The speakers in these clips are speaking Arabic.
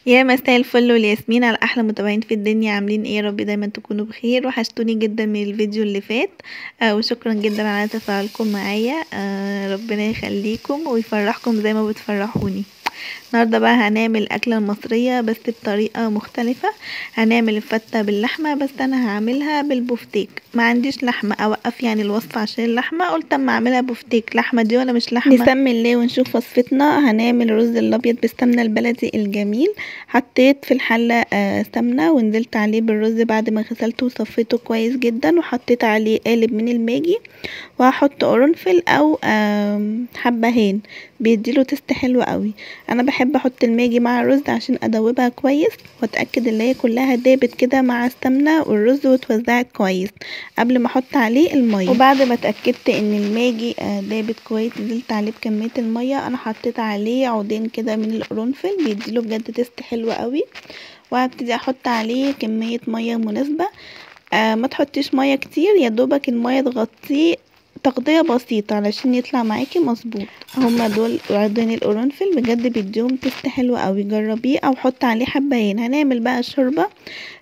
يا مساء الفل والياسمين على احلى متابعين في الدنيا، عاملين ايه؟ يا رب دايما تكونوا بخير. وحشتوني جدا من الفيديو اللي فات. وشكرا جدا على تفاعلكم معايا. ربنا يخليكم ويفرحكم زي ما بتفرحوني. النهارده بقى هنعمل اكله مصريه بس بطريقه مختلفه. هنعمل الفته باللحمه، بس انا هعملها بالبفتيك. ما عنديش لحمه اوقف يعني الوصفه عشان اللحمه، قلت اما اعملها بفتيك. لحمه دي ولا مش لحمه؟ نسمي الله ونشوف وصفتنا. هنعمل الرز الابيض بالسمنه البلدي الجميل. حطيت في الحله سمنه ونزلت عليه بالرز بعد ما غسلته وصفيته كويس جدا، وحطيت عليه قالب من الماجي، وهحط قرنفل او حبهان بيديله تست حلو قوي. انا بحب احط الماجي مع الرز عشان ادوبها كويس واتاكد ان هي كلها دابت كده مع السمنه والرز واتوزعت كويس قبل ما احط عليه الميه. وبعد ما اتاكدت ان الماجي دابت كويس نزلت عليه بكميه الميه. انا حطيت عليه عودين كده من القرنفل بيديله بجد تست حلو قوي. وهبتدي احط عليه كميه ميه مناسبه. ما تحطيش ميه كتير، يا دوبك الميه تغطيه تغطية بسيطة علشان يطلع معاكي مظبوط. هما دول عودين القرنفل بجد بيديهم تست حلو قوي، جربيه او حط عليه حبهان. هنعمل بقى الشوربة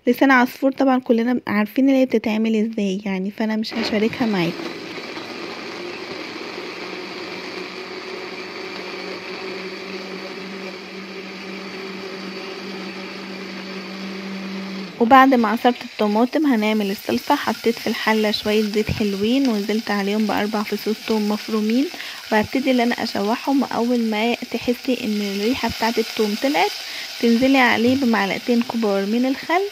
لسان عصفور، طبعا كلنا عارفين اللي هي بتتعمل ازاي يعني، فانا مش هشاركها معاكم. وبعد ما عصرت الطماطم هنعمل الصلصة. حطيت في الحلة شوية زيت حلوين ونزلت عليهم ب4 فصوص توم مفرومين، وهبتدي ان انا اشوحهم. اول ما تحسي ان الريحة بتاعت التوم طلعت تنزلي عليه بمعلقتين كبار من الخل،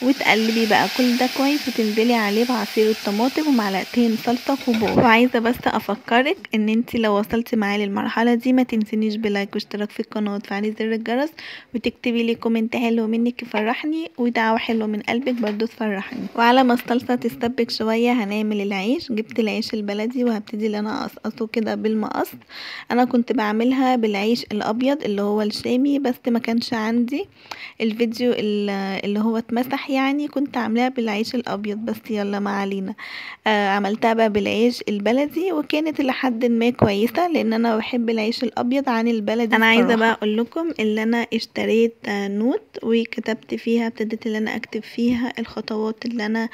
وتقلبي بقى كل ده كويس، وتنزلي عليه بعصير الطماطم ومعلقتين صلصه كبار. وعايزه بس افكرك ان انتي لو وصلتي معايا للمرحله دي ما تنسينيش بلايك واشتراك في القناه وتفعلي زر الجرس، وتكتبي لي كومنت حلو منك يفرحني، ودعوه حلوه من قلبك برضو تفرحني. وعلى ما الصلصه تستبك شويه هنعمل العيش. جبت العيش البلدي وهبتدي ان انا اقصقصه كده بالمقص. انا كنت بعملها بالعيش الابيض اللي هو الشامي، بس ما كانش عندي الفيديو اللي هو اتمسح يعني، كنت عاملاها بالعيش الابيض، بس يلا ما علينا. عملتها بقى بالعيش البلدي وكانت لحد ما كويسه، لان انا بحب العيش الابيض عن البلدي. انا عايزه بقى اقول لكم اللي انا اشتريت نوت وكتبت فيها، ابتديت اللي انا اكتب فيها الخطوات اللي انا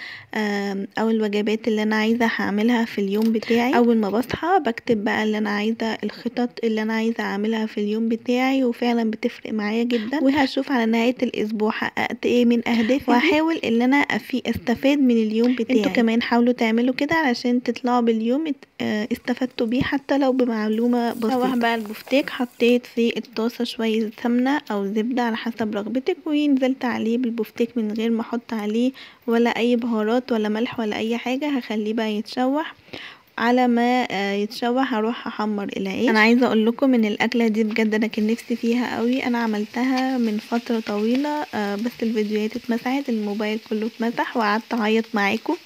او الوجبات اللي انا عايزه هعملها في اليوم بتاعي. اول ما بصحى بكتب بقى اللي انا عايزه، الخطط اللي انا عايزه اعملها في اليوم بتاعي، وفعلا بتفرق معايا جدا. وهشوف على نهايه الاسبوع حققت ايه من اهدافي، وهحاول ان انا استفاد من اليوم بتاعي. انتوا كمان حاولوا تعملوا كده علشان تطلعوا باليوم استفدتوا بيه حتى لو بمعلومه بسيطه. شوح بقى البفتيك، حطيت في الطاسه شويه سمنه او زبده على حسب رغبتك، ونزلت عليه بالبفتيك من غير ما احط عليه ولا اي بهارات ولا ملح ولا اي حاجه. هخليه بقى يتشوح. على ما يتشوح هروح احمر العيش. انا عايزه اقول لكم ان الاكله دي بجد انا كان نفسي فيها قوي. انا عملتها من فتره طويله، بس الفيديوهات اتمسحت، الموبايل كله اتمسح، وقعدت اعيط معاكم.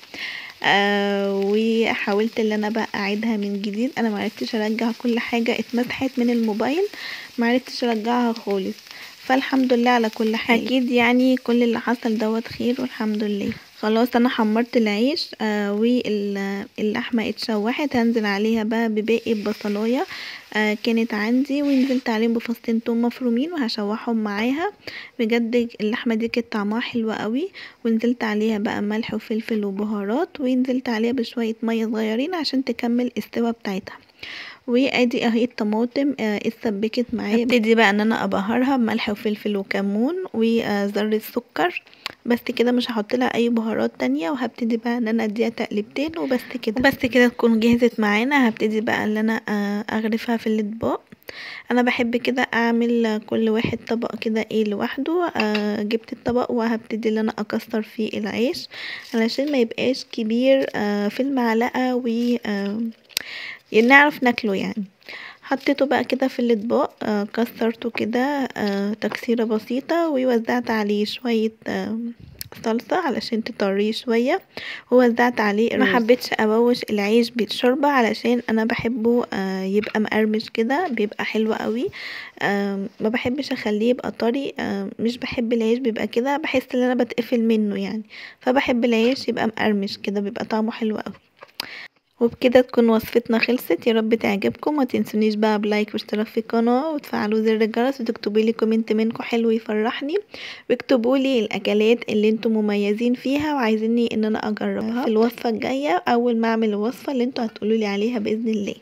وحاولت ان انا بقى اعيدها من جديد. انا معرفتش ارجع كل حاجه اتمسحت من الموبايل، معرفتش ارجعها خالص. فالحمد لله على كل حال. اكيد يعني كل اللي حصل دوت خير والحمد لله. خلاص انا حمرت العيش واللحمه اتشوحت. هنزل عليها بقى بباقي البصلايه كانت عندي، ونزلت عليهم بفصين توم مفرومين وهشوحهم معاها. بجد اللحمه دي كانت طعمها حلو قوي. ونزلت عليها بقى ملح وفلفل وبهارات، ونزلت عليها بشويه ميه صغيرين عشان تكمل السوا بتاعتها. وادي اهي الطماطم اتسبكت معايا. ابتدي بقى ان انا ابهرها بملح وفلفل وكمون وذره سكر، بس كده مش هحط لها اي بهارات تانية. وهبتدي بقى ان انا اديها تقلبتين وبس كده. بس كده تكون جهزت معانا. هبتدي بقى ان انا اغرفها في الاطباق. انا بحب كده اعمل كل واحد طبق كده ايه لوحده. جبت الطبق وهبتدي ان انا اكسر فيه العيش علشان ما يبقاش كبير في المعلقه، و نعرف ناكله يعني. حطيته بقى كده في الاطباق، كسرته كده تكسيرة بسيطة، ووزعت عليه شوية صلصة علشان تطريه شوية، ووزعت عليه الرز. ما حبيتش ابوش العيش بالشوربة علشان انا بحبه يبقى مقرمش كده، بيبقى حلو قوي. ما بحبش اخليه يبقى طري. مش بحب العيش بيبقى كده، بحس ان انا بتقفل منه يعني. فبحب العيش يبقى مقرمش كده، بيبقى طعمه حلو قوي. وبكده تكون وصفتنا خلصت. يا رب تعجبكم، ما تنسونيش بقى بلايك واشتراك في القناة وتفعلوا زر الجرس وتكتبولي كومنت منكم حلو يفرحني، واكتبولي الاكلات اللي انتم مميزين فيها وعايزيني ان انا اجربها في الوصفة الجاية اول ما اعمل الوصفة اللي انتوا هتقولولي عليها باذن الله.